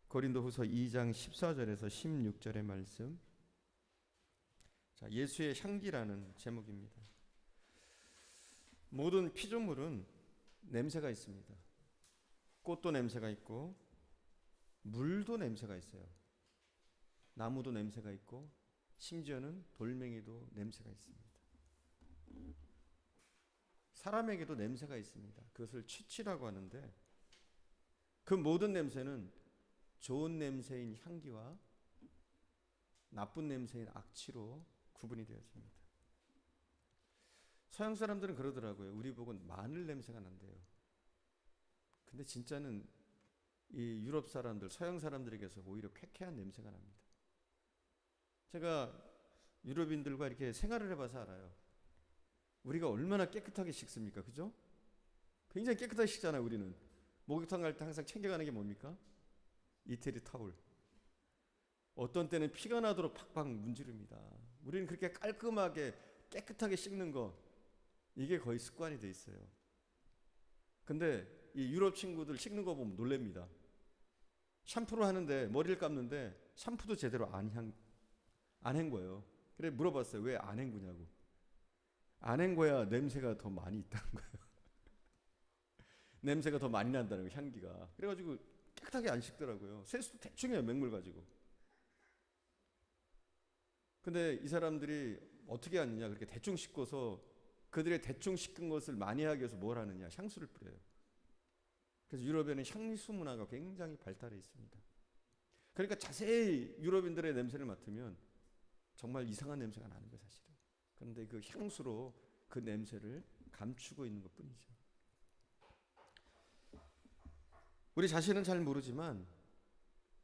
고린도후서 2장 14절에서 16절의 말씀. 자, 예수의 향기라는 제목입니다. 모든 피조물은 냄새가 있습니다. 꽃도 냄새가 있고 물도 냄새가 있어요. 나무도 냄새가 있고 심지어는 돌멩이도 냄새가 있습니다. 사람에게도 냄새가 있습니다. 그것을 취취라고 하는데 그 모든 냄새는 좋은 냄새인 향기와 나쁜 냄새인 악취로 구분이 되어집니다. 서양 사람들은 그러더라고요. 우리 보고 마늘 냄새가 난대요. 근데 진짜는 이 유럽 사람들, 서양 사람들에게서 오히려 쾌쾌한 냄새가 납니다. 제가 유럽인들과 이렇게 생활을 해봐서 알아요. 우리가 얼마나 깨끗하게 씻습니까? 그죠? 굉장히 깨끗하게 씻잖아요, 우리는. 목욕탕 갈 때 항상 챙겨가는 게 뭡니까? 이태리 타올. 어떤 때는 피가 나도록 팍팍 문지릅니다. 우리는 그렇게 깔끔하게 깨끗하게 씻는 거, 이게 거의 습관이 돼 있어요. 근데 이 유럽 친구들 씻는 거 보면 놀랍니다. 샴푸를 하는데, 머리를 감는데 샴푸도 제대로 안 헹궈요. 그래 물어봤어요. 왜 안 헹구냐고. 안 헹궈야 냄새가 더 많이 있다는 거예요. 냄새가 더 많이 난다는 거예요, 향기가. 그래가지고 깨끗하게 안 씻더라고요. 세수도 대충 해요, 맹물 가지고. 근데 이 사람들이 어떻게 하느냐, 그렇게 대충 씻고서 그들의 대충 씻은 것을 많이 하기 위해서 뭘 하느냐, 향수를 뿌려요. 그래서 유럽에는 향수 문화가 굉장히 발달해 있습니다. 그러니까 자세히 유럽인들의 냄새를 맡으면 정말 이상한 냄새가 나는 거예요, 사실은. 그런데 그 향수로 그 냄새를 감추고 있는 것 뿐이죠. 우리 자신은 잘 모르지만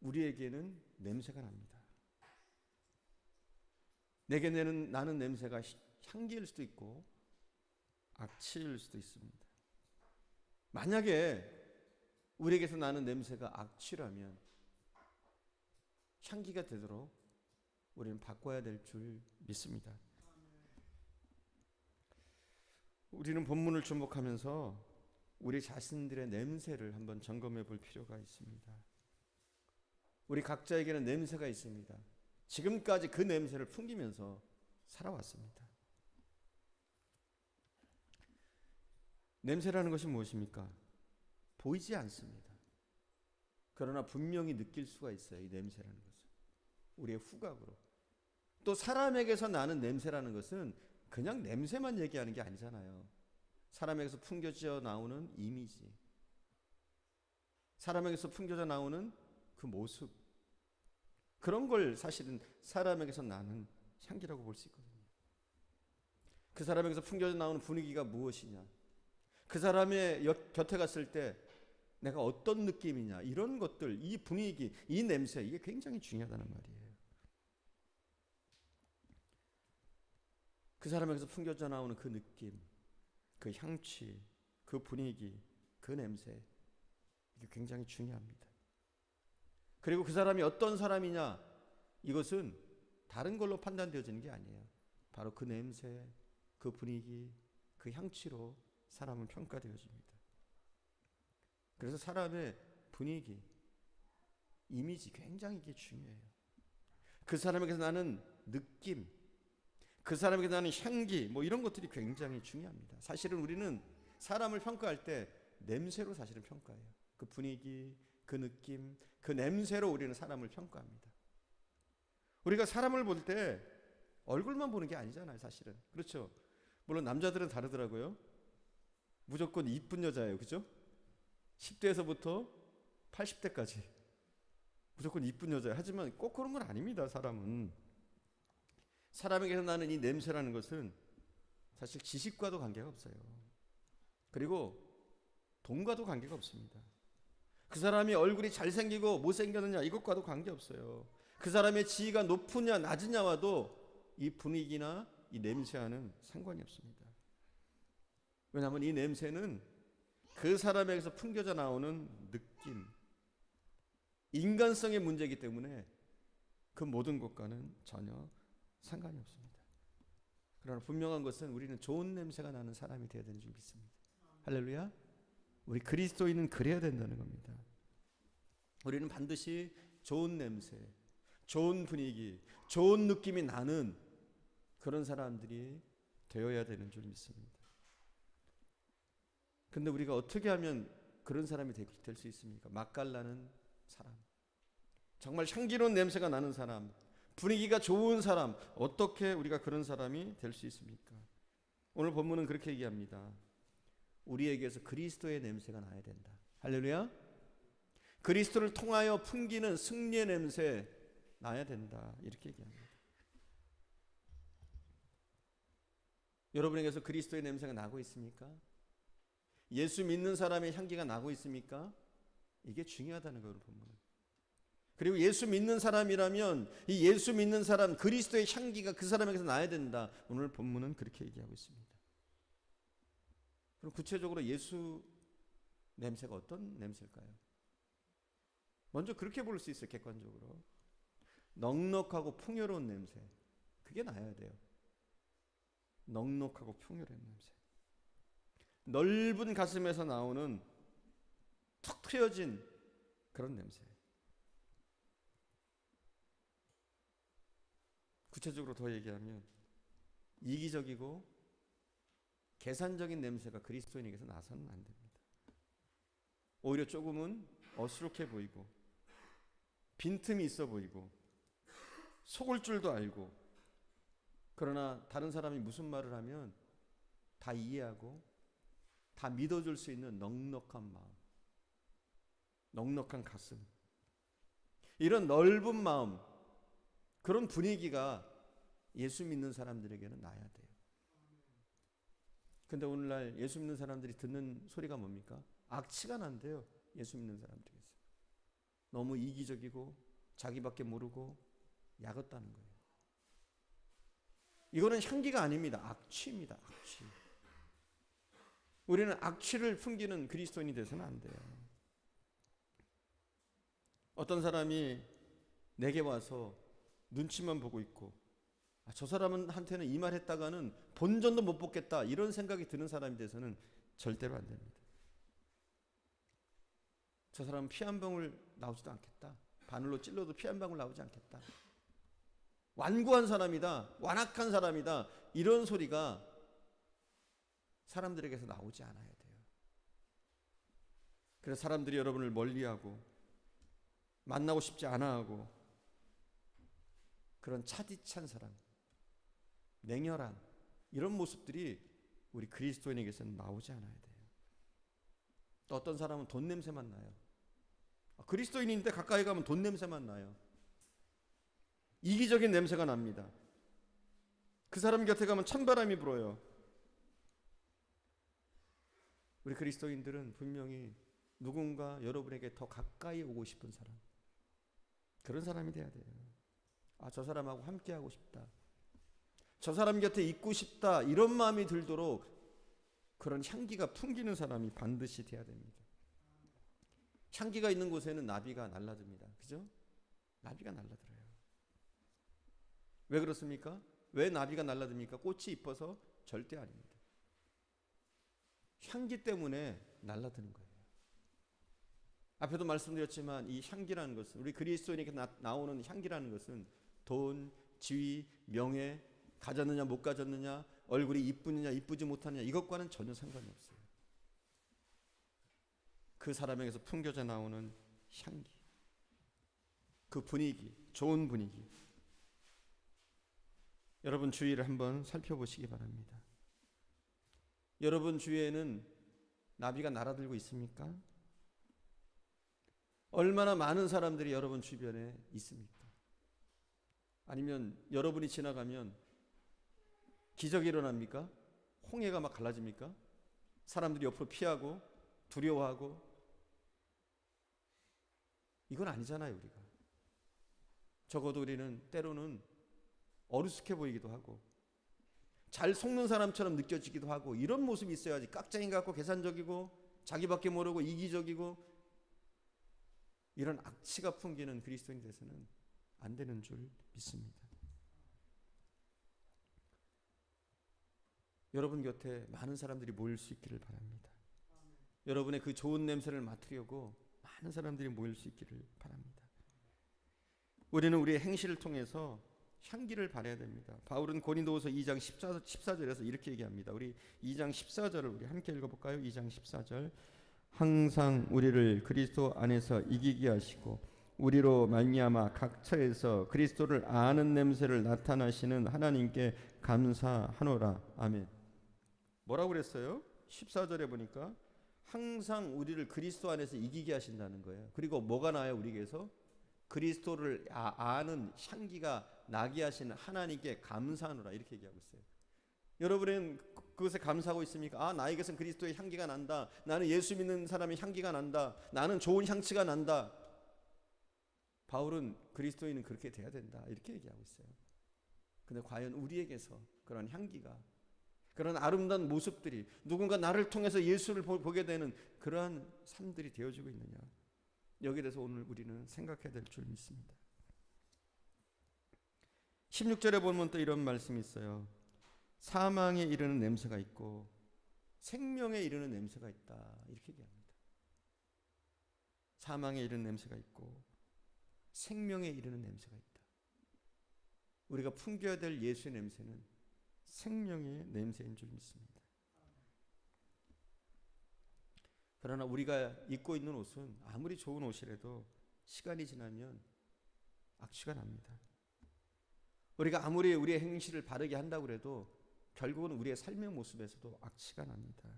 우리에게는 냄새가 납니다. 내게 나는 냄새가 향기일 수도 있고 악취일 수도 있습니다. 만약에 우리에게서 나는 냄새가 악취라면 향기가 되도록 우리는 바꿔야 될 줄 믿습니다. 우리는 본문을 주목하면서 우리 자신들의 냄새를 한번 점검해 볼 필요가 있습니다. 우리 각자에게는 냄새가 있습니다. 지금까지 그 냄새를 풍기면서 살아왔습니다. 냄새라는 것이 무엇입니까? 보이지 않습니다. 그러나 분명히 느낄 수가 있어요. 이 냄새라는 것은 우리의 후각으로. 또 사람에게서 나는 냄새라는 것은 그냥 냄새만 얘기하는 게 아니잖아요. 사람에게서 풍겨져 나오는 이미지, 사람에게서 풍겨져 나오는 그 모습, 그런 걸 사실은 사람에게서 나는 향기라고 볼 수 있거든요. 그 사람에게서 풍겨져 나오는 분위기가 무엇이냐, 그 사람의 곁에 갔을 때 내가 어떤 느낌이냐, 이런 것들, 이 분위기, 이 냄새, 이게 굉장히 중요하다는 말이에요. 그 사람에게서 풍겨져 나오는 그 느낌, 그 향취, 그 분위기, 그 냄새, 이게 굉장히 중요합니다. 그리고 그 사람이 어떤 사람이냐, 이것은 다른 걸로 판단되어지는 게 아니에요. 바로 그 냄새, 그 분위기, 그 향취로 사람은 평가되어집니다. 그래서 사람의 분위기, 이미지, 굉장히 이게 중요해요. 그 사람에게서 나는 느낌, 그 사람에게 나는 향기, 이런 것들이 굉장히 중요합니다. 사실은 우리는 사람을 평가할 때 냄새로 사실은 평가해요. 그 분위기, 그 느낌, 그 냄새로 우리는 사람을 평가합니다. 우리가 사람을 볼 때 얼굴만 보는 게 아니잖아요, 사실은. 그렇죠? 물론 남자들은 다르더라고요. 무조건 이쁜 여자예요, 그죠? 10대에서부터 80대까지 무조건 이쁜 여자예요. 하지만 꼭 그런 건 아닙니다, 사람은. 사람에게서 나는 이 냄새라는 것은 사실 지식과도 관계가 없어요. 그리고 돈과도 관계가 없습니다. 그 사람이 얼굴이 잘생기고 못생겼느냐, 이것과도 관계없어요. 그 사람의 지위가 높으냐 낮으냐와도 이 분위기나 이 냄새와는 상관이 없습니다. 왜냐하면 이 냄새는 그 사람에게서 풍겨져 나오는 느낌, 인간성의 문제이기 때문에 그 모든 것과는 전혀 상관이 없습니다. 그러나 분명한 것은 우리는 좋은 냄새가 나는 사람이 되어야 되는 줄 믿습니다. 할렐루야. 우리 그리스도인은 그래야 된다는 겁니다. 우리는 반드시 좋은 냄새, 좋은 분위기, 좋은 느낌이 나는 그런 사람들이 되어야 되는 줄 믿습니다. 근데 우리가 어떻게 하면 그런 사람이 될 수 있습니까? 맛깔나는 사람, 정말 향기로운 냄새가 나는 사람, 분위기가 좋은 사람, 어떻게 우리가 그런 사람이 될 수 있습니까? 오늘 본문은 그렇게 얘기합니다. 우리에게서 그리스도의 냄새가 나야 된다. 할렐루야. 그리스도를 통하여 풍기는 승리의 냄새 나야 된다. 이렇게 얘기합니다. 여러분에게서 그리스도의 냄새가 나고 있습니까? 예수 믿는 사람의 향기가 나고 있습니까? 이게 중요하다는 거예요, 본문은. 그리고 예수 믿는 사람이라면 이 예수 믿는 사람 그리스도의 향기가 그 사람에게서 나야 된다. 오늘 본문은 그렇게 얘기하고 있습니다. 그럼 구체적으로 예수 냄새가 어떤 냄새일까요? 먼저 그렇게 볼 수 있어요. 객관적으로 넉넉하고 풍요로운 냄새, 그게 나야 돼요. 넉넉하고 풍요로운 냄새, 넓은 가슴에서 나오는 툭 트여진 그런 냄새. 구체적으로 더 얘기하면 이기적이고 계산적인 냄새가 그리스도인에게서 나서는 안 됩니다. 오히려 조금은 어수룩해 보이고 빈틈이 있어 보이고 속을 줄도 알고, 그러나 다른 사람이 무슨 말을 하면 다 이해하고 다 믿어줄 수 있는 넉넉한 마음, 넉넉한 가슴, 이런 넓은 마음, 그런 분위기가 예수 믿는 사람들에게는 나야 돼요. 근데 오늘날 예수 믿는 사람들이 듣는 소리가 뭡니까? 악취가 난대요. 예수 믿는 사람들에게서 너무 이기적이고 자기밖에 모르고 약었다는 거예요. 이거는 향기가 아닙니다. 악취입니다. 악취. 우리는 악취를 풍기는 그리스도인이 돼서는 안 돼요. 어떤 사람이 내게 와서 눈치만 보고 있고, 저 사람한테는 이 말 했다가는 본전도 못 뽑겠다, 이런 생각이 드는 사람이 돼서는 절대로 안 됩니다. 저 사람은 피 한 방울 나오지도 않겠다, 바늘로 찔러도 피 한 방울 나오지 않겠다, 완고한 사람이다, 완악한 사람이다, 이런 소리가 사람들에게서 나오지 않아야 돼요. 그래서 사람들이 여러분을 멀리하고 만나고 싶지 않아 하고, 그런 차디찬 사람, 냉혈한 이런 모습들이 우리 그리스도인에게서는 나오지 않아야 돼요. 또 어떤 사람은 돈 냄새만 나요. 그리스도인인데 가까이 가면 돈 냄새만 나요. 이기적인 냄새가 납니다. 그 사람 곁에 가면 찬바람이 불어요. 우리 그리스도인들은 분명히 누군가 여러분에게 더 가까이 오고 싶은 사람, 그런 사람이 돼야 돼요. 저 사람하고 함께하고 싶다, 저 사람 곁에 있고 싶다, 이런 마음이 들도록 그런 향기가 풍기는 사람이 반드시 돼야 됩니다. 향기가 있는 곳에는 나비가 날아듭니다. 그죠? 나비가 날아들어요. 왜 그렇습니까? 왜 나비가 날아듭니까? 꽃이 이뻐서? 절대 아닙니다. 향기 때문에 날아드는 거예요. 앞에도 말씀드렸지만 이 향기라는 것은, 우리 그리스도인에게 나오는 향기라는 것은 돈, 지위, 명예, 가졌느냐 못 가졌느냐, 얼굴이 이쁘느냐 이쁘지 못하느냐, 이것과는 전혀 상관이 없어요. 그 사람에게서 풍겨져 나오는 향기, 그 분위기, 좋은 분위기. 여러분 주위를 한번 살펴보시기 바랍니다. 여러분 주위에는 나비가 날아들고 있습니까? 얼마나 많은 사람들이 여러분 주변에 있습니까? 아니면 여러분이 지나가면 기적이 일어납니까? 홍해가 막 갈라집니까? 사람들이 옆으로 피하고 두려워하고, 이건 아니잖아요. 우리가 적어도 우리는 때로는 어리숙해 보이기도 하고 잘 속는 사람처럼 느껴지기도 하고, 이런 모습이 있어야지. 깍쟁이 같고 계산적이고 자기밖에 모르고 이기적이고 이런 악취가 풍기는 그리스도인이 돼서는 안 되는 줄 믿습니다. 여러분 곁에 많은 사람들이 모일 수 있기를 바랍니다. 여러분의 그 좋은 냄새를 맡으려고 많은 사람들이 모일 수 있기를 바랍니다. 우리는 우리의 행실을 통해서 향기를 발해야 됩니다. 바울은 고린도후서 2장 14절에서 이렇게 얘기합니다. 우리 2장 14절을 우리 함께 읽어볼까요? 2장 14절. 항상 우리를 그리스도 안에서 이기게 하시고 우리로 말미암아 각 처에서 그리스도를 아는 냄새를 나타나시는 하나님께 감사하노라. 아멘. 뭐라고 그랬어요? 14절에 보니까 항상 우리를 그리스도 안에서 이기게 하신다는 거예요. 그리고 뭐가 나요? 우리에게서 그리스도를 아는 향기가 나게 하시는 하나님께 감사하노라. 이렇게 얘기하고 있어요. 여러분은 그것에 감사하고 있습니까? 나에게선 그리스도의 향기가 난다. 나는 예수 믿는 사람의 향기가 난다. 나는 좋은 향취가 난다. 바울은 그리스도인은 그렇게 돼야 된다. 이렇게 얘기하고 있어요. 근데 과연 우리에게서 그런 향기가, 그런 아름다운 모습들이 누군가 나를 통해서 예수를 보게 되는 그러한 삶들이 되어지고 있느냐? 여기에 대해서 오늘 우리는 생각해야 될 줄 믿습니다. 16절에 보면 또 이런 말씀이 있어요. 사망에 이르는 냄새가 있고 생명에 이르는 냄새가 있다. 이렇게 얘기합니다. 사망에 이르는 냄새가 있고 생명에 이르는 냄새가 있다. 우리가 풍겨야 될 예수의 냄새는 생명의 냄새인 줄 믿습니다. 그러나 우리가 입고 있는 옷은 아무리 좋은 옷이라도 시간이 지나면 악취가 납니다. 우리가 아무리 우리의 행실을 바르게 한다고 해도 결국은 우리의 삶의 모습에서도 악취가 납니다.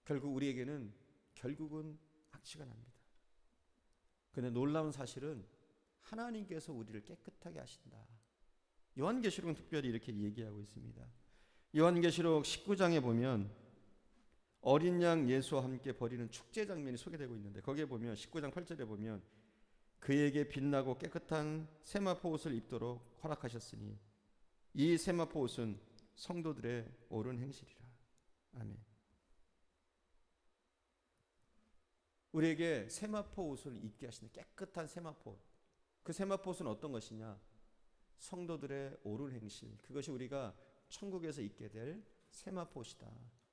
결국 우리에게는 결국은 악취가 납니다. 그런데 놀라운 사실은 하나님께서 우리를 깨끗하게 하신다. 요한계시록은 특별히 이렇게 얘기하고 있습니다. 요한계시록 19장에 보면 어린 양 예수와 함께 벌이는 축제 장면이 소개되고 있는데 거기에 보면 19장 8절에 보면 그에게 빛나고 깨끗한 세마포 옷을 입도록 허락하셨으니 이 세마포 옷은 성도들의 옳은 행실이라. 아멘. 우리에게 세마포 옷을 입게 하시는 깨끗한 세마포 옷. 그 세마포 옷은 어떤 것이냐? 성도들의 옳은 행실. 그것이 우리가 천국에서 입게 될 세마포 옷이다.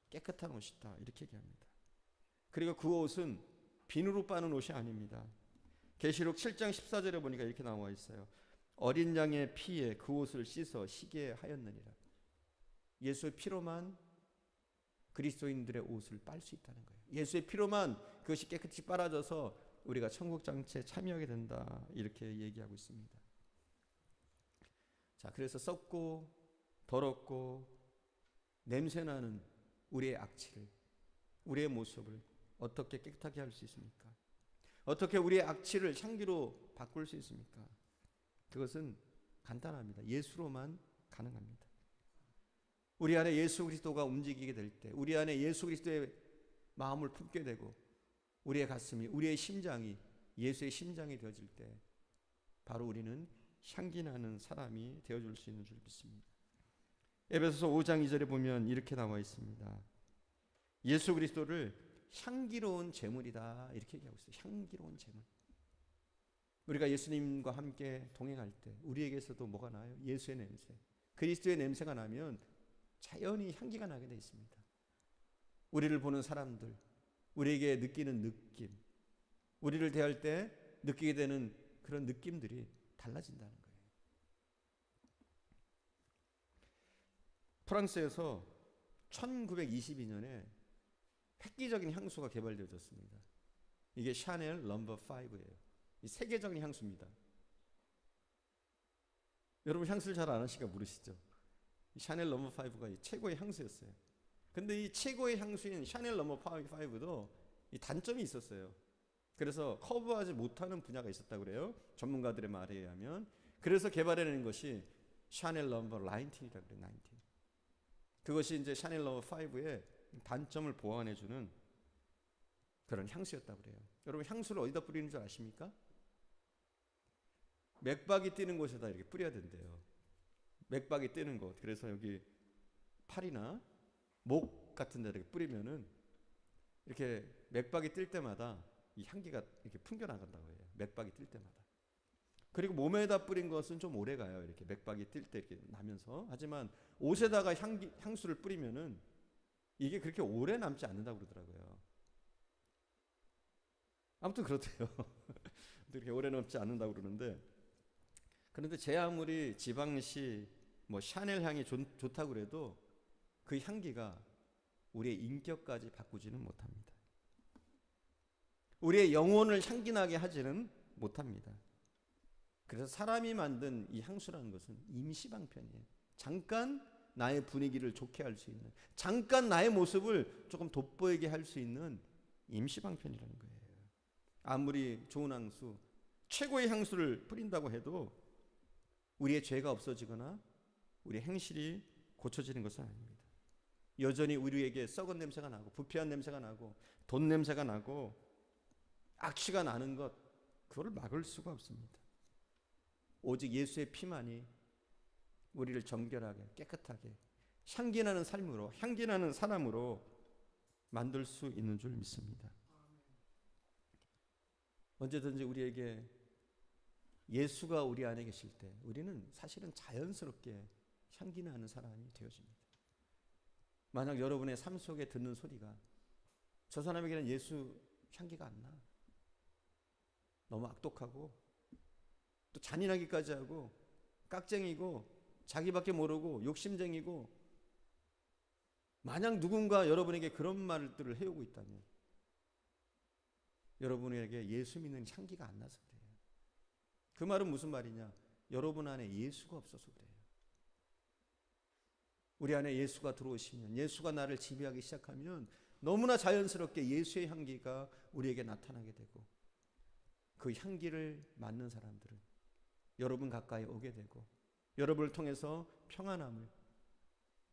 깨끗한 옷이다. 이렇게 얘기합니다. 그리고 그 옷은 비누로 빠는 옷이 아닙니다. 계시록 7장 14절에 보니까 이렇게 나와 있어요. 어린 양의 피에 그 옷을 씻어 시게 하였느니라. 예수의 피로만 그리스도인들의 옷을 빨 수 있다는 거예요. 예수의 피로만 그것이 깨끗이 빨아져서 우리가 천국 장치에 참여하게 된다. 이렇게 얘기하고 있습니다. 자, 그래서 썩고 더럽고 냄새나는 우리의 악취를, 우리의 모습을 어떻게 깨끗하게 할 수 있습니까? 어떻게 우리의 악취를 향기로 바꿀 수 있습니까? 그것은 간단합니다. 예수로만 가능합니다. 우리 안에 예수 그리스도가 움직이게 될 때, 우리 안에 예수 그리스도의 마음을 품게 되고 우리의 가슴이, 우리의 심장이 예수의 심장이 되어질 때 바로 우리는 향기 나는 사람이 되어줄 수 있는 줄 믿습니다. 에베소서 5장 2절에 보면 이렇게 나와 있습니다. 예수 그리스도를 향기로운 제물이다. 이렇게 얘기하고 있어요. 향기로운 제물. 우리가 예수님과 함께 동행할 때 우리에게서도 뭐가 나요? 예수의 냄새. 그리스도의 냄새가 나면 자연히 향기가 나게 되어 있습니다. 우리를 보는 사람들, 우리에게 느끼는 느낌, 우리를 대할 때 느끼게 되는 그런 느낌들이 달라진다는 거예요. 프랑스에서 1922년에 획기적인 향수가 개발되어졌습니다. 이게 샤넬 넘버 5예요. 이 세계적인 향수입니다. 여러분 향수를 잘 안 하시니까 모르시죠? 샤넬 넘버 5가 최고의 향수였어요. 근데 이 최고의 향수인 샤넬 넘버 5도 이 단점이 있었어요. 그래서 커버하지 못하는 분야가 있었다고 그래요. 전문가들의 말에 의하면. 그래서 개발해낸 것이 샤넬 넘버 19이라고 그래요. 19. 그것이 이제 샤넬 넘버 5의 단점을 보완해주는 그런 향수였다고 그래요. 여러분 향수를 어디다 뿌리는 줄 아십니까? 맥박이 뛰는 곳에다 이렇게 뿌려야 된대요. 맥박이 뛰는 곳. 그래서 여기 팔이나 목 같은 데 이렇게 뿌리면은 이렇게 맥박이 뛸 때마다 이 향기가 이렇게 풍겨나간다고 해요. 맥박이 뛸 때마다. 그리고 몸에다 뿌린 것은 좀 오래 가요. 이렇게 맥박이 뛸 때 이렇게 나면서. 하지만 옷에다가 향수를 뿌리면은 이게 그렇게 오래 남지 않는다고 그러더라고요. 아무튼 그렇대요. 그렇게 오래 넘지 않는다고 그러는데, 그런데 제 아무리 지방시 뭐 샤넬 향이 좋다고 그래도 그 향기가 우리의 인격까지 바꾸지는 못합니다. 우리의 영혼을 향기나게 하지는 못합니다. 그래서 사람이 만든 이 향수라는 것은 임시방편이에요. 잠깐 나의 분위기를 좋게 할 수 있는, 잠깐 나의 모습을 조금 돋보이게 할 수 있는 임시방편이라는 거예요. 아무리 좋은 향수, 최고의 향수를 뿌린다고 해도 우리의 죄가 없어지거나 우리의 행실이 고쳐지는 것은 아닙니다. 여전히 우리에게 썩은 냄새가 나고 부패한 냄새가 나고 돈 냄새가 나고 악취가 나는 것, 그걸 막을 수가 없습니다. 오직 예수의 피만이 우리를 정결하게 깨끗하게 향기나는 삶으로, 향기나는 사람으로 만들 수 있는 줄 믿습니다. 언제든지 우리에게 예수가 우리 안에 계실 때 우리는 사실은 자연스럽게 향기나는 사람이 되어집니다. 만약 여러분의 삶 속에 듣는 소리가 저 사람에게는 예수 향기가 안 나, 너무 악독하고 또 잔인하기까지 하고 깍쟁이고 자기밖에 모르고 욕심쟁이고, 만약 누군가 여러분에게 그런 말들을 해오고 있다면 여러분에게 예수 믿는 향기가 안 나서 그래요. 그 말은 무슨 말이냐? 여러분 안에 예수가 없어서 그래요. 우리 안에 예수가 들어오시면, 예수가 나를 지배하기 시작하면 너무나 자연스럽게 예수의 향기가 우리에게 나타나게 되고, 그 향기를 맡는 사람들은 여러분 가까이 오게 되고 여러분을 통해서 평안함을,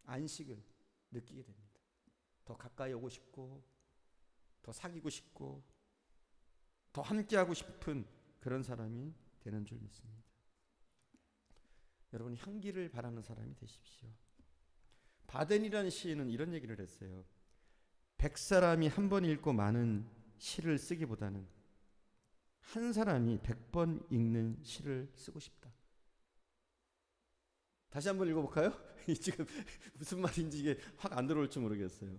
안식을 느끼게 됩니다. 더 가까이 오고 싶고 더 사귀고 싶고 더 함께하고 싶은 그런 사람이 되는 줄 믿습니다. 여러분, 향기를 바라는 사람이 되십시오. 바덴이라는 시인은 이런 얘기를 했어요. 100사람이 한 번 읽고 많은 시를 쓰기보다는 한 사람이 100번 읽는 시를 쓰고 싶다. 다시 한번 읽어볼까요? 지금 무슨 말인지 이게 확 안 들어올지 모르겠어요.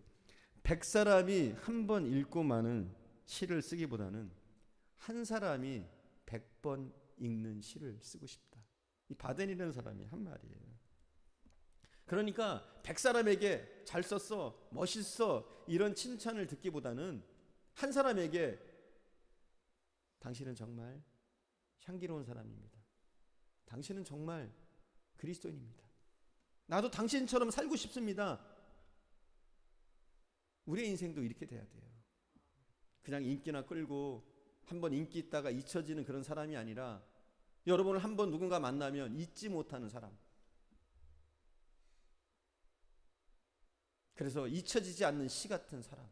100사람이 한 번 읽고 많은 시를 쓰기보다는 한 사람이 100번 읽는 시를 쓰고 싶다. 이 바덴이라는 사람이 한 말이에요. 그러니까 100사람에게 잘 썼어, 멋있어, 이런 칭찬을 듣기보다는 한 사람에게 당신은 정말 향기로운 사람입니다. 당신은 정말 그리스도인입니다. 나도 당신처럼 살고 싶습니다. 우리의 인생도 이렇게 돼야 돼요. 그냥 인기나 끌고 한번 인기 있다가 잊혀지는 그런 사람이 아니라, 여러분을 한번 누군가 만나면 잊지 못하는 사람, 그래서 잊혀지지 않는 시 같은 사람,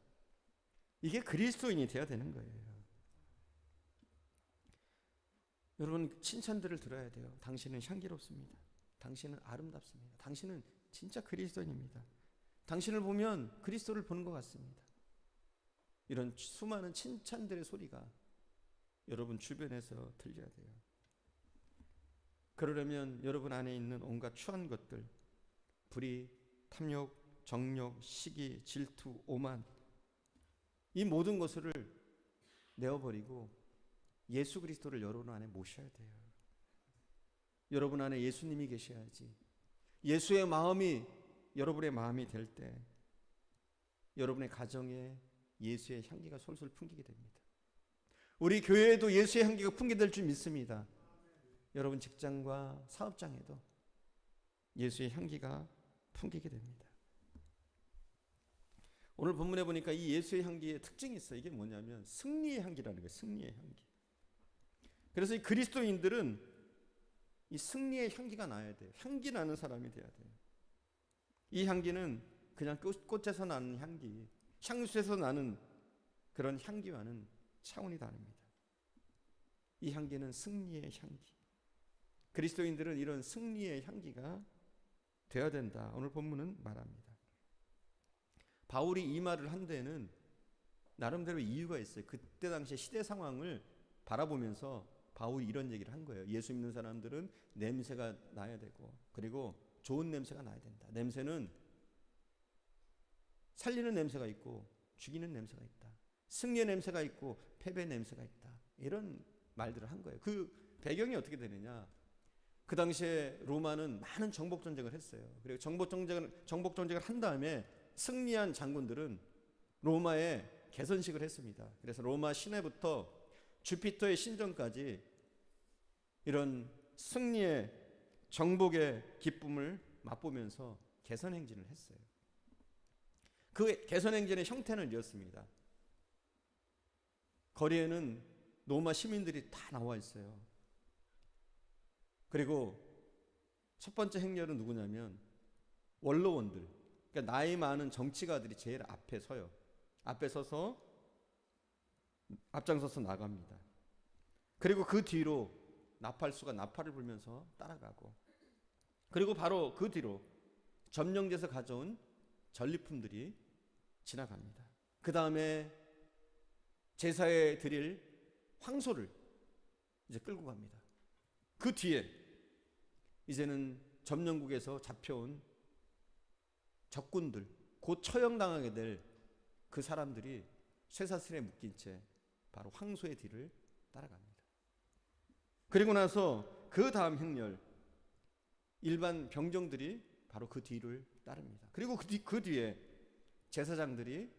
이게 그리스도인이 되어야 되는 거예요. 여러분, 칭찬들을 들어야 돼요. 당신은 향기롭습니다. 당신은 아름답습니다. 당신은 진짜 그리스도인입니다. 당신을 보면 그리스도를 보는 것 같습니다. 이런 수많은 칭찬들의 소리가 여러분 주변에서 들려야 돼요. 그러려면 여러분 안에 있는 온갖 추한 것들, 불의, 탐욕, 정욕, 시기, 질투, 오만, 이 모든 것을 내어버리고 예수 그리스도를 여러분 안에 모셔야 돼요. 여러분 안에 예수님이 계셔야지, 예수의 마음이 여러분의 마음이 될 때 여러분의 가정에 예수의 향기가 솔솔 풍기게 됩니다. 우리 교회에도 예수의 향기가 풍기될 줄 믿습니다. 여러분 직장과 사업장에도 예수의 향기가 풍기게 됩니다. 오늘 본문에 보니까 이 예수의 향기의 특징이 있어요. 이게 뭐냐면 승리의 향기라는 거예요. 승리의 향기. 그래서 이 그리스도인들은 이 승리의 향기가 나야 돼요. 향기 나는 사람이 돼야 돼요. 이 향기는 그냥 꽃에서 나는 향기, 향수에서 나는 그런 향기와는 차원이 다릅니다. 이 향기는 승리의 향기. 그리스도인들은 이런 승리의 향기가 되어야 된다. 오늘 본문은 말합니다. 바울이 이 말을 한 데는 나름대로 이유가 있어요. 그때 당시의 시대 상황을 바라보면서 바울이 이런 얘기를 한 거예요. 예수 믿는 사람들은 냄새가 나야 되고, 그리고 좋은 냄새가 나야 된다. 냄새는 살리는 냄새가 있고 죽이는 냄새가 있다. 승리의 냄새가 있고 패배의 냄새가 있다. 이런 말들을 한 거예요. 그 배경이 어떻게 되느냐? 그 당시에 로마는 많은 정복 전쟁을 했어요. 그리고 정복 전쟁을 한 다음에 승리한 장군들은 로마에 개선식을 했습니다. 그래서 로마 시내부터 주피터의 신전까지 이런 승리의 정복의 기쁨을 맛보면서 개선 행진을 했어요. 그 개선 행진의 형태는 이었습니다. 거리에는 로마 시민들이 다 나와 있어요. 그리고 첫 번째 행렬은 누구냐면 원로원들, 그러니까 나이 많은 정치가들이 제일 앞에 서요. 앞에 서서 앞장서서 나갑니다. 그리고 그 뒤로 나팔수가 나팔을 불면서 따라가고, 그리고 바로 그 뒤로 점령돼서 가져온 전리품들이 지나갑니다. 그 다음에 제사에 드릴 황소를 이제 끌고 갑니다. 그 뒤에 이제는 점령국에서 잡혀온 적군들, 곧 처형당하게 될 그 사람들이 쇠사슬에 묶인 채 바로 황소의 뒤를 따라갑니다. 그리고 나서 그 다음 행렬 일반 병정들이 바로 그 뒤를 따릅니다. 그리고 그 뒤에 제사장들이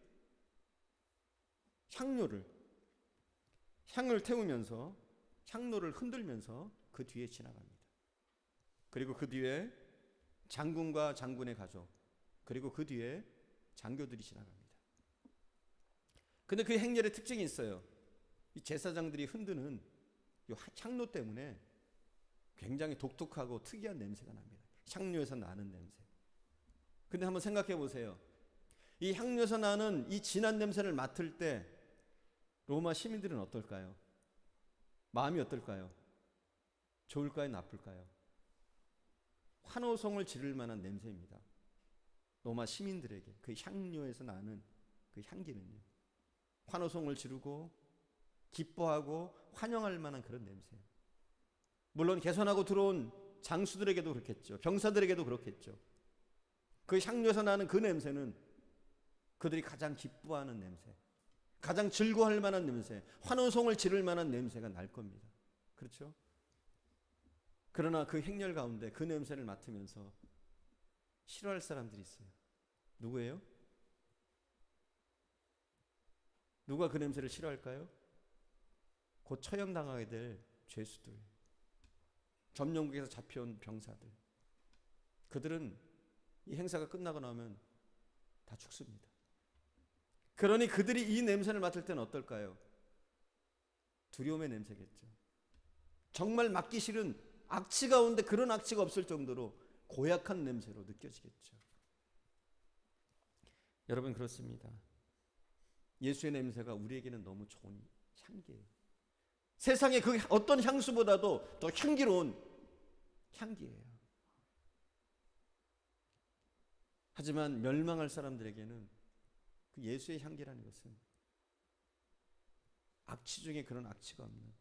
향을 태우면서 향로를 흔들면서 그 뒤에 지나갑니다. 그리고 그 뒤에 장군과 장군의 가족, 그리고 그 뒤에 장교들이 지나갑니다. 근데 그 행렬의 특징이 있어요. 이 제사장들이 흔드는 이 향로 때문에 굉장히 독특하고 특이한 냄새가 납니다. 향료에서 나는 냄새. 근데 한번 생각해 보세요. 이 향료에서 나는 이 진한 냄새를 맡을 때 로마 시민들은 어떨까요? 마음이 어떨까요? 좋을까요? 나쁠까요? 환호성을 지를 만한 냄새입니다. 로마 시민들에게 그 향료에서 나는 그 향기는요, 환호성을 지르고 기뻐하고 환영할 만한 그런 냄새예요. 물론 개선하고 들어온 장수들에게도 그렇겠죠. 병사들에게도 그렇겠죠. 그 향료에서 나는 그 냄새는 그들이 가장 기뻐하는 냄새, 가장 즐거워할 만한 냄새, 환호성을 지를 만한 냄새가 날 겁니다. 그렇죠? 그러나 그 행렬 가운데 그 냄새를 맡으면서 싫어할 사람들이 있어요. 누구예요? 누가 그 냄새를 싫어할까요? 곧 처형당하게 될 죄수들, 점령국에서 잡혀온 병사들. 그들은 이 행사가 끝나고 나면 다 죽습니다. 그러니 그들이 이 냄새를 맡을 때는 어떨까요? 두려움의 냄새겠죠. 정말 맡기 싫은 악취 가운데 그런 악취가 없을 정도로 고약한 냄새로 느껴지겠죠. 여러분, 그렇습니다. 예수의 냄새가 우리에게는 너무 좋은 향기예요. 세상의 그 어떤 향수보다도 더 향기로운 향기예요. 하지만 멸망할 사람들에게는 그 예수의 향기라는 것은 악취 중에 그런 악취가 없는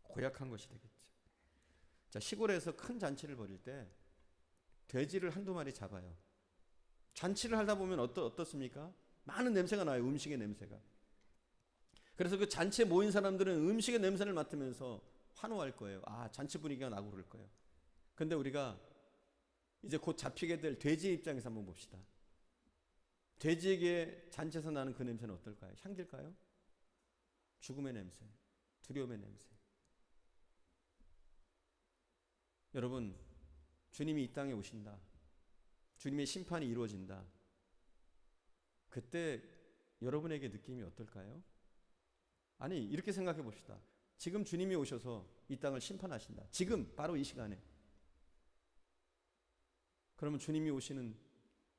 고약한 것이 되겠죠. 자, 시골에서 큰 잔치를 벌일 때 돼지를 한두 마리 잡아요. 잔치를 하다 보면 어떻습니까? 많은 냄새가 나요. 음식의 냄새가. 그래서 그 잔치에 모인 사람들은 음식의 냄새를 맡으면서 환호할 거예요. 아, 잔치 분위기가 나고 그럴 거예요. 근데 우리가 이제 곧 잡히게 될 돼지의 입장에서 한번 봅시다. 돼지에게 잔치에서 나는 그 냄새는 어떨까요? 향기일까요? 죽음의 냄새, 두려움의 냄새. 여러분, 주님이 이 땅에 오신다. 주님의 심판이 이루어진다. 그때 여러분에게 느낌이 어떨까요? 아니, 이렇게 생각해 봅시다. 지금 주님이 오셔서 이 땅을 심판하신다. 지금 바로 이 시간에. 그러면 주님이 오시는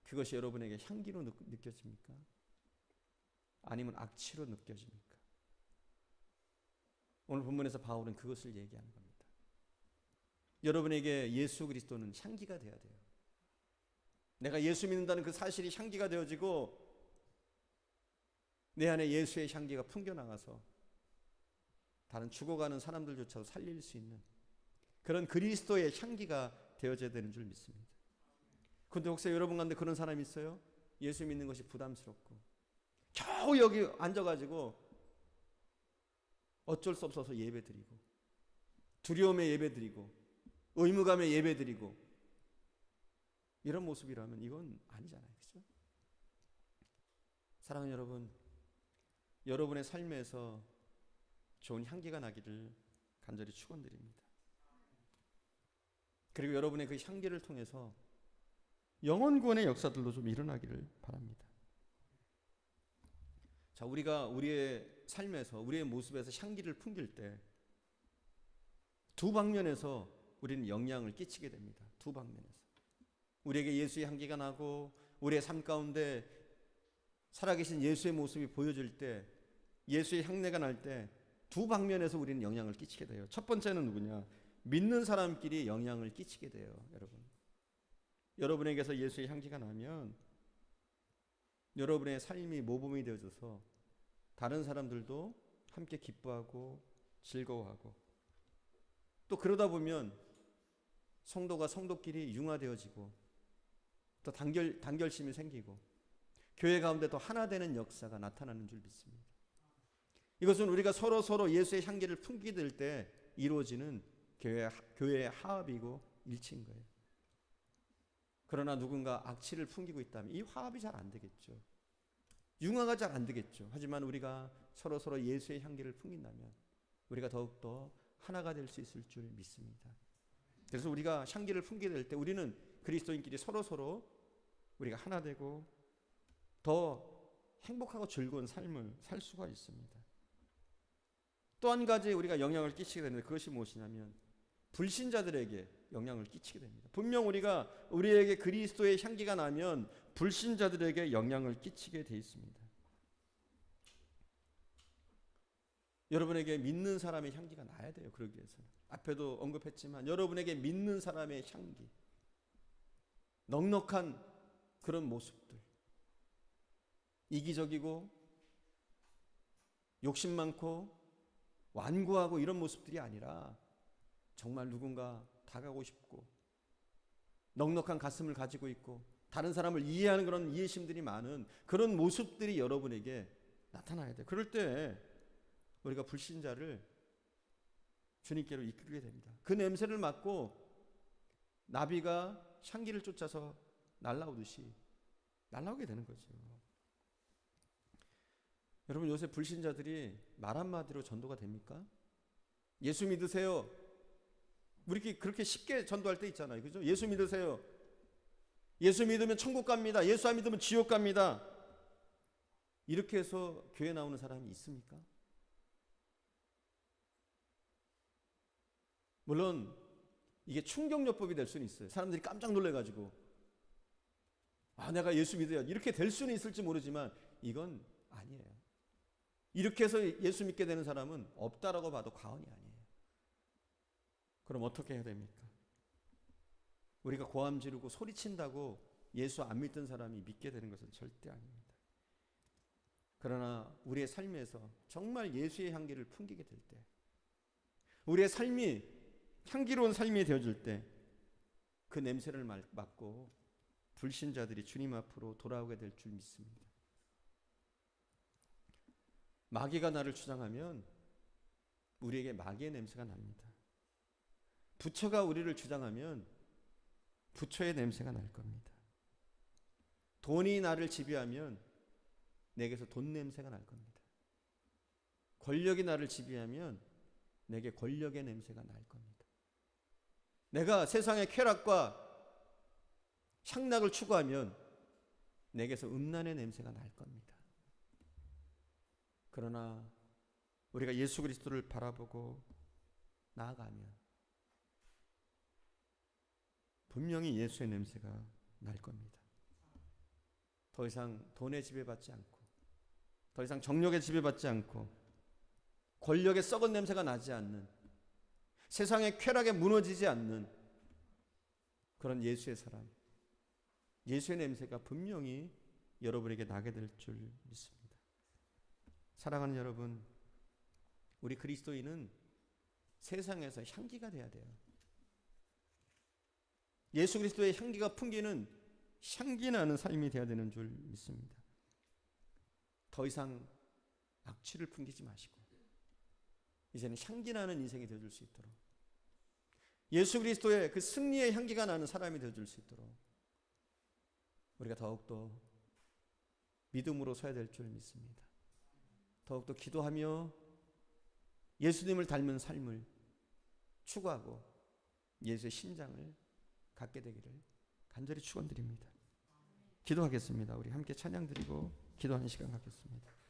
그것이 여러분에게 향기로 느껴집니까? 아니면 악취로 느껴집니까? 오늘 본문에서 바울은 그것을 얘기하는 겁니다. 여러분에게 예수 그리스도는 향기가 되어야 돼요. 내가 예수 믿는다는 그 사실이 향기가 되어지고 내 안에 예수의 향기가 풍겨나가서 다른 죽어가는 사람들조차도 살릴 수 있는 그런 그리스도의 향기가 되어져야 되는 줄 믿습니다. 그런데 혹시 여러분 가운데 그런 사람이 있어요? 예수 믿는 것이 부담스럽고 겨우 여기 앉아가지고 어쩔 수 없어서 예배드리고, 두려움에 예배드리고, 의무감에 예배드리고, 이런 모습이라면 이건 아니잖아요. 그렇죠? 사랑하는 여러분, 여러분의 삶에서 좋은 향기가 나기를 간절히 축원드립니다. 그리고 여러분의 그 향기를 통해서 영혼 구원의 역사들도 좀 일어나기를 바랍니다. 자, 우리가 우리의 삶에서, 우리의 모습에서 향기를 풍길 때 두 방면에서 우리는 영향을 끼치게 됩니다. 두 방면에서. 우리에게 예수의 향기가 나고 우리의 삶 가운데 살아계신 예수의 모습이 보여질 때, 예수의 향내가 날 때 두 방면에서 우리는 영향을 끼치게 돼요. 첫 번째는 누구냐? 믿는 사람끼리 영향을 끼치게 돼요. 여러분에게서 예수의 향기가 나면 여러분의 삶이 모범이 되어져서 다른 사람들도 함께 기뻐하고 즐거워하고, 또 그러다 보면 성도가 성도끼리 융화되어지고 또 단결심이 생기고 교회 가운데 더 하나 되는 역사가 나타나는 줄 믿습니다. 이것은 우리가 서로 예수의 향기를 풍기게 될 때 이루어지는 교회의 하합이고 일치인 거예요. 그러나 누군가 악취를 풍기고 있다면 이 화합이 잘 안 되겠죠. 융화가 잘 안 되겠죠. 하지만 우리가 서로 예수의 향기를 풍긴다면 우리가 더욱더 하나가 될 수 있을 줄 믿습니다. 그래서 우리가 향기를 풍기게 될 때 우리는 그리스도인끼리 서로 우리가 하나 되고 더 행복하고 즐거운 삶을 살 수가 있습니다. 또 한 가지 우리가 영향을 끼치게 되는데 그것이 무엇이냐면 불신자들에게 영향을 끼치게 됩니다. 분명 우리에게 그리스도의 향기가 나면 불신자들에게 영향을 끼치게 돼 있습니다. 여러분에게 믿는 사람의 향기가 나야 돼요. 그러기 위해서는 앞에도 언급했지만 여러분에게 믿는 사람의 향기, 넉넉한 그런 모습들, 이기적이고 욕심 많고 완고하고 이런 모습들이 아니라 정말 누군가 다가오고 싶고 넉넉한 가슴을 가지고 있고 다른 사람을 이해하는 그런 이해심들이 많은 그런 모습들이 여러분에게 나타나야 돼요. 그럴 때 우리가 불신자를 주님께로 이끌게 됩니다. 그 냄새를 맡고 나비가 향기를 쫓아서 날아오듯이 날아오게 되는 거죠. 여러분, 요새 불신자들이 말 한마디로 전도가 됩니까? 예수 믿으세요. 우리 그렇게 쉽게 전도할 때 있잖아요. 그죠? 예수 믿으세요. 예수 믿으면 천국 갑니다. 예수 안 믿으면 지옥 갑니다. 이렇게 해서 교회 나오는 사람이 있습니까? 물론 이게 충격요법이 될 수는 있어요. 사람들이 깜짝 놀래가지고 내가 예수 믿어야 이렇게 될 수는 있을지 모르지만 이건 아니에요. 이렇게 해서 예수 믿게 되는 사람은 없다라고 봐도 과언이 아니에요. 그럼 어떻게 해야 됩니까? 우리가 고함 지르고 소리친다고 예수 안 믿던 사람이 믿게 되는 것은 절대 아닙니다. 그러나 우리의 삶에서 정말 예수의 향기를 풍기게 될 때, 우리의 삶이 향기로운 삶이 되어질 때 그 냄새를 맡고 불신자들이 주님 앞으로 돌아오게 될 줄 믿습니다. 마귀가 나를 주장하면 우리에게 마귀의 냄새가 납니다. 부처가 우리를 주장하면 부처의 냄새가 날 겁니다. 돈이 나를 지배하면 내게서 돈 냄새가 날 겁니다. 권력이 나를 지배하면 내게 권력의 냄새가 날 겁니다. 내가 세상의 쾌락과 향락을 추구하면 내게서 음란의 냄새가 날 겁니다. 그러나 우리가 예수 그리스도를 바라보고 나아가면 분명히 예수의 냄새가 날 겁니다. 더 이상 돈에 지배받지 않고, 더 이상 정력에 지배받지 않고, 권력의 썩은 냄새가 나지 않는, 세상의 쾌락에 무너지지 않는 그런 예수의 사람, 예수의 냄새가 분명히 여러분에게 나게 될 줄 믿습니다. 사랑하는 여러분, 우리 그리스도인은 세상에서 향기가 돼야 돼요. 예수 그리스도의 향기가 풍기는 향기 나는 삶이 돼야 되는 줄 믿습니다. 더 이상 악취를 풍기지 마시고 이제는 향기 나는 인생이 되어줄 수 있도록, 예수 그리스도의 그 승리의 향기가 나는 사람이 되어줄 수 있도록 우리가 더욱더 믿음으로 서야 될 줄 믿습니다. 더욱더 기도하며 예수님을 닮은 삶을 추구하고 예수의 심장을 갖게 되기를 간절히 축원드립니다. 기도하겠습니다. 우리 함께 찬양 드리고 기도하는 시간 갖겠습니다.